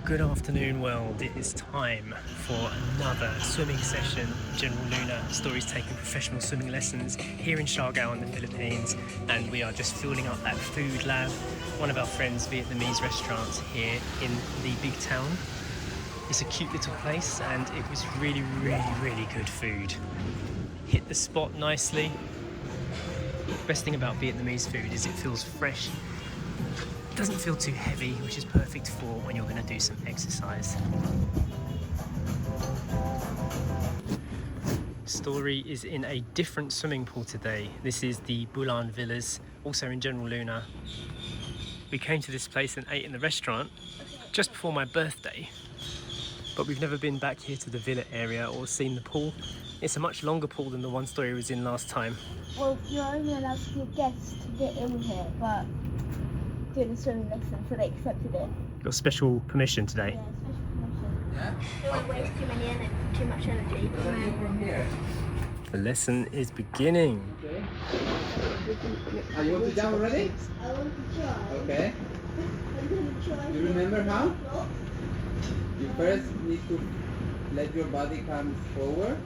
Good afternoon world, it is time for another swimming session. General Luna Stories taking professional swimming lessons here in Siargao in the Philippines, and we are just filling up that food lab, one of our friends' Vietnamese restaurants here in the big town. It's a cute little place and it was really good food. Hit the spot nicely. The best thing about Vietnamese food is it feels fresh. It doesn't feel too heavy, which is perfect for when you're going to do some exercise. Story is in a different swimming pool today. This is the Bulan Villas, also in General Luna. We came to this place and ate in the restaurant just before my birthday, but we've never been back here to the villa area or seen the pool. It's a much longer pool than the one Story was in last time. Well, you're only allowed your guests to get in here, but doing a swimming lesson, so they accepted it. Got special permission today. Yeah, special permission. Yeah? Don't want to waste too much energy. The lesson is beginning. Okay. You want to jump already? I want to try. Okay. I'm going to try. You remember how? You first need to let your body come forward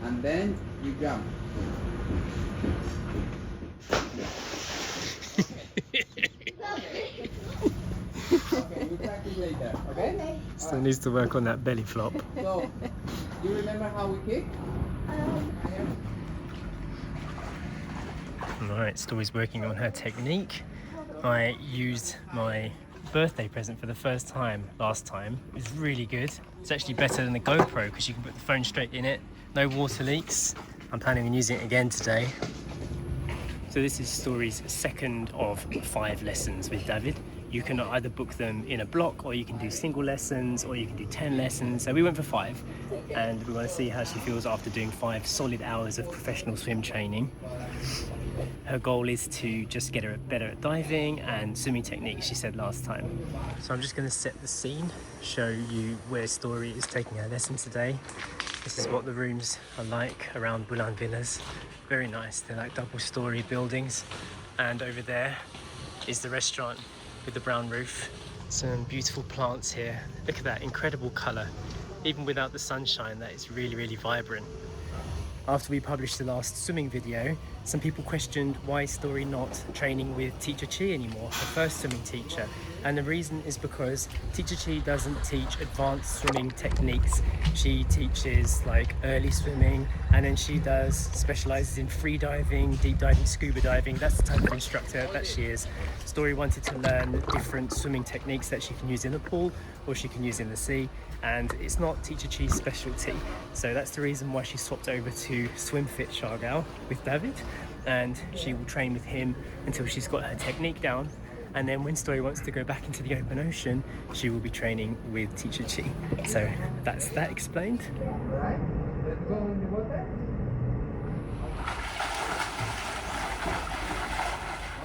and then you jump. Okay, we'll practice later, okay? Still needs to work on that belly flop. So, do you remember how we kick? Right, Story's working on her technique. I used my birthday present for the first time last time. It was really good. It's actually better than the GoPro because you can put the phone straight in it. No water leaks. I'm planning on using it again today. So this is Story's second of 5 lessons with David. You can either book them in a block, or you can do single lessons, or you can do 10 lessons. So we went for 5, and we want to see how she feels after doing 5 solid hours of professional swim training. Her goal is to just get her better at diving and swimming techniques, she said last time. So I'm just going to set the scene, show you where Story is taking her lesson today. This is what the rooms are like around Bulan Villas. Very nice, they're like double-story buildings. And over there is the restaurant with the brown roof. Some beautiful plants here. Look at that incredible colour. Even without the sunshine, that is really vibrant. After we published the last swimming video, some people questioned why Story not training with Teacher Chi anymore, her first swimming teacher. And the reason is because Teacher Chi doesn't teach advanced swimming techniques. She teaches like early swimming, and then she specializes in free diving, deep diving, scuba diving. That's the type of instructor that she is. Story wanted to learn different swimming techniques that she can use in the pool or she can use in the sea, and it's not Teacher Chi's specialty. So that's the reason why she swapped over to Swim Fit Siargao with David, and she will train with him until she's got her technique down. And then when Story wants to go back into the open ocean, she will be training with Teacher Chi. So that's that explained. Alright, let's go in the water.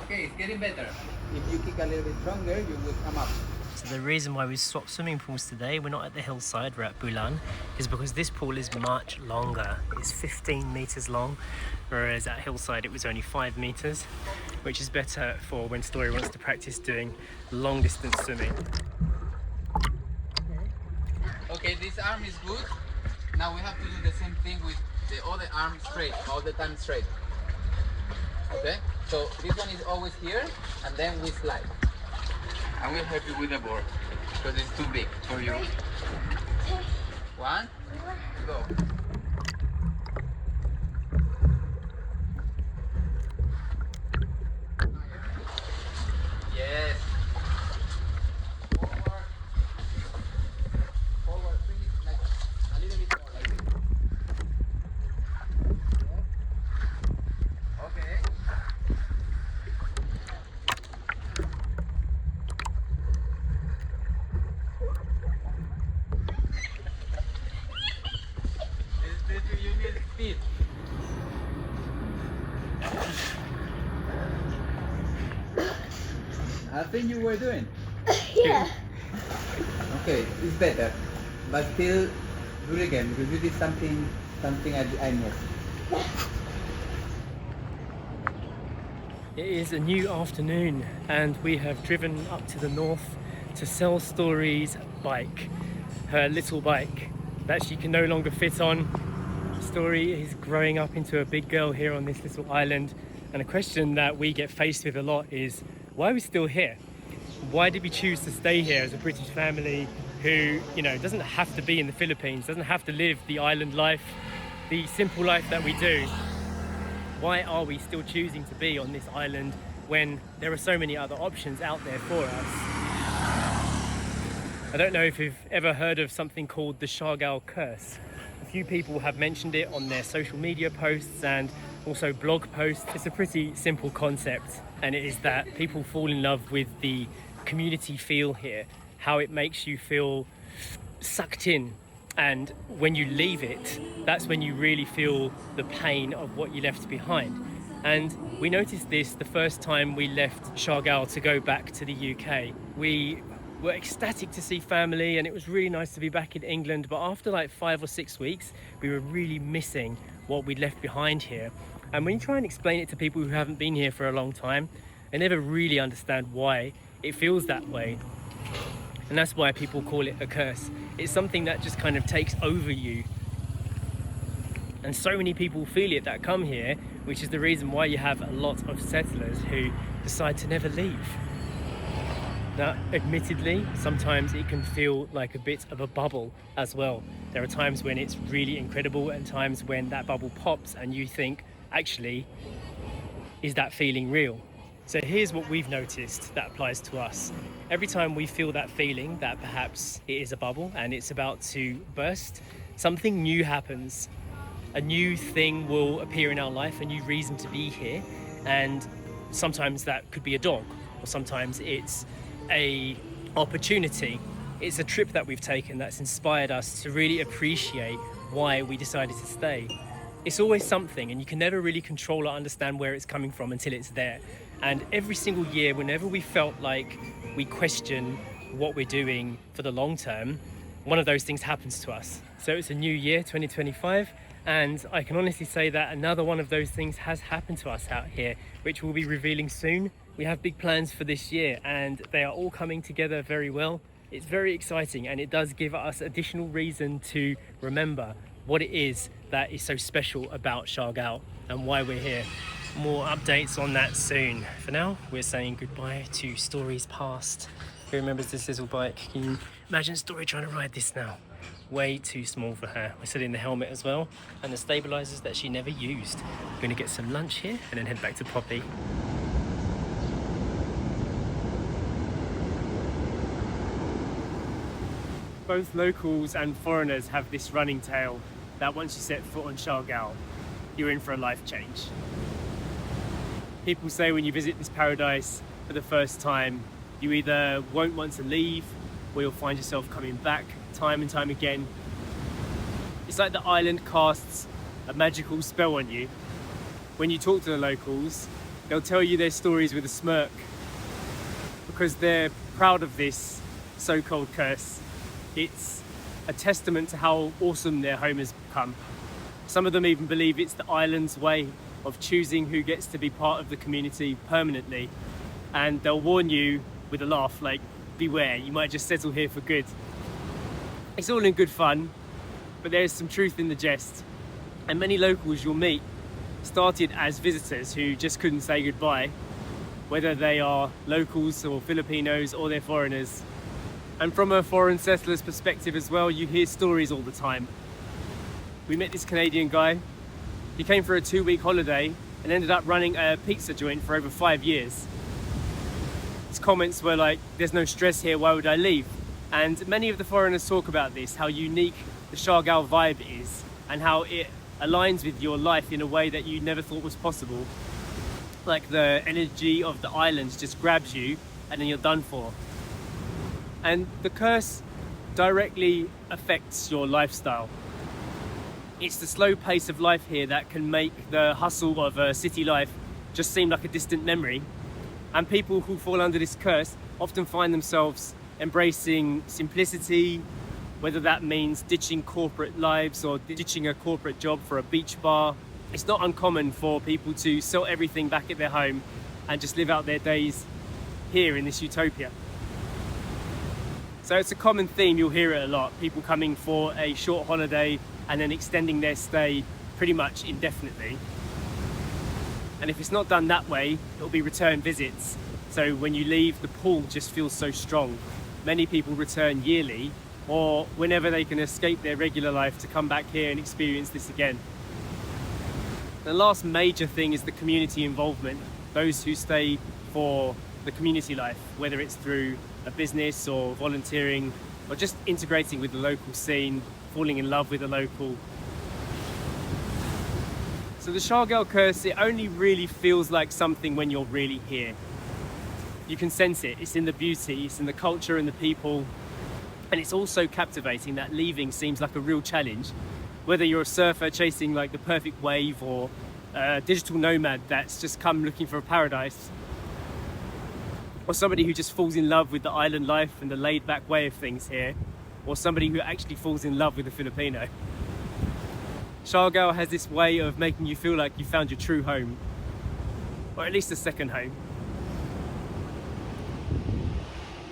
Okay, it's getting better. If you kick a little bit stronger, you will come up. So the reason why we swapped swimming pools today, we're not at the hillside, we're at Bulan, is because this pool is much longer. It's 15 meters long, whereas at hillside it was only 5 meters, which is better for when Story wants to practice doing long distance swimming. Okay, this arm is good. Now we have to do the same thing with the other arm straight, all the time straight. Okay, so this one is always here, and then we slide. I will help you with the board because it's too big for you. 1, go. Yes. Forward. Forward. Bring it like a little bit more, like this. Yes. Okay. You need speed. I think you were doing. Yeah. Okay, it's better, but still do it again because you did something I missed. It is a new afternoon and we have driven up to the north to sell stories bike, her little bike that she can no longer fit on. Story is growing up into a big girl here on this little island, and a question that we get faced with a lot is, why are we still here? Why did we choose to stay here as a British family who, you know, doesn't have to be in the Philippines, doesn't have to live the island life, the simple life that we do? Why are we still choosing to be on this island when there are so many other options out there for us? I don't know if you've ever heard of something called the Siargao Curse. A few people have mentioned it on their social media posts and also blog posts. It's a pretty simple concept, and it is that people fall in love with the community feel here, how it makes you feel sucked in. And when you leave it, that's when you really feel the pain of what you left behind. And we noticed this the first time we left Siargao to go back to the UK. We were ecstatic to see family, and it was really nice to be back in England. But after like 5 or 6 weeks, we were really missing what we'd left behind here. And when you try and explain it to people who haven't been here for a long time, they never really understand why it feels that way. And that's why people call it a curse. It's something that just kind of takes over you. And so many people feel it that come here, which is the reason why you have a lot of settlers who decide to never leave. Now, admittedly, sometimes it can feel like a bit of a bubble as well. There are times when it's really incredible and times when that bubble pops and you think, actually, is that feeling real? So here's what we've noticed that applies to us. Every time we feel that feeling that perhaps it is a bubble and it's about to burst, something new happens. A new thing will appear in our life, a new reason to be here. And sometimes that could be a dog, or sometimes it's a opportunity. It's a trip that we've taken that's inspired us to really appreciate why we decided to stay. It's always something, and you can never really control or understand where it's coming from until it's there. And every single year, whenever we felt like we question what we're doing for the long term, one of those things happens to us. So it's a new year, 2025, and I can honestly say that another one of those things has happened to us out here, which we'll be revealing soon. We have big plans for this year, and they are all coming together very well. It's very exciting, and it does give us additional reason to remember what it is that is so special about Siargao and why we're here. More updates on that soon. For now, we're saying goodbye to Story's past. Who remembers this little bike? Can you imagine Story trying to ride this now? Way too small for her. We're setting the helmet as well, and the stabilizers that she never used. We're gonna get some lunch here and then head back to Poppy. Both locals and foreigners have this running tale that once you set foot on Siargao, you're in for a life change. People say when you visit this paradise for the first time, you either won't want to leave, or you'll find yourself coming back time and time again. It's like the island casts a magical spell on you. When you talk to the locals, they'll tell you their stories with a smirk, because they're proud of this so-called curse. It's a testament to how awesome their home has become. Some of them even believe it's the island's way of choosing who gets to be part of the community permanently. And they'll warn you with a laugh, like, beware, you might just settle here for good. It's all in good fun, but there's some truth in the jest. And many locals you'll meet started as visitors who just couldn't say goodbye, whether they are locals or Filipinos or they're foreigners. And from a foreign settler's perspective as well, you hear stories all the time. We met this Canadian guy. He came for a 2-week holiday and ended up running a pizza joint for over 5 years. His comments were like, there's no stress here, why would I leave? And many of the foreigners talk about this, how unique the Siargao vibe is and how it aligns with your life in a way that you never thought was possible. Like the energy of the islands just grabs you and then you're done for. And the curse directly affects your lifestyle. It's the slow pace of life here that can make the hustle of city life just seem like a distant memory. And people who fall under this curse often find themselves embracing simplicity, whether that means ditching corporate lives or ditching a corporate job for a beach bar. It's not uncommon for people to sell everything back at their home and just live out their days here in this utopia. So it's a common theme, you'll hear it a lot. People coming for a short holiday and then extending their stay pretty much indefinitely. And if it's not done that way, it'll be return visits. So when you leave, the pull just feels so strong. Many people return yearly or whenever they can escape their regular life to come back here and experience this again. The last major thing is the community involvement. Those who stay for the community life, whether it's through a business or volunteering or just integrating with the local scene, falling in love with the local. So the Siargao Curse, it only really feels like something when you're really here. You can sense it, it's in the beauty, it's in the culture and the people, and it's also captivating that leaving seems like a real challenge. Whether you're a surfer chasing like the perfect wave or a digital nomad that's just come looking for a paradise, or somebody who just falls in love with the island life and the laid-back way of things here, or somebody who actually falls in love with a Filipino. Siargao has this way of making you feel like you found your true home, or at least a second home.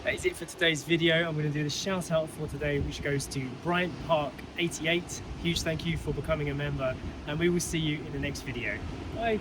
That is it for today's video. I'm going to do the shout out for today, which goes to Bryant Park 88. Huge thank you for becoming a member, and we will see you in the next video. Bye.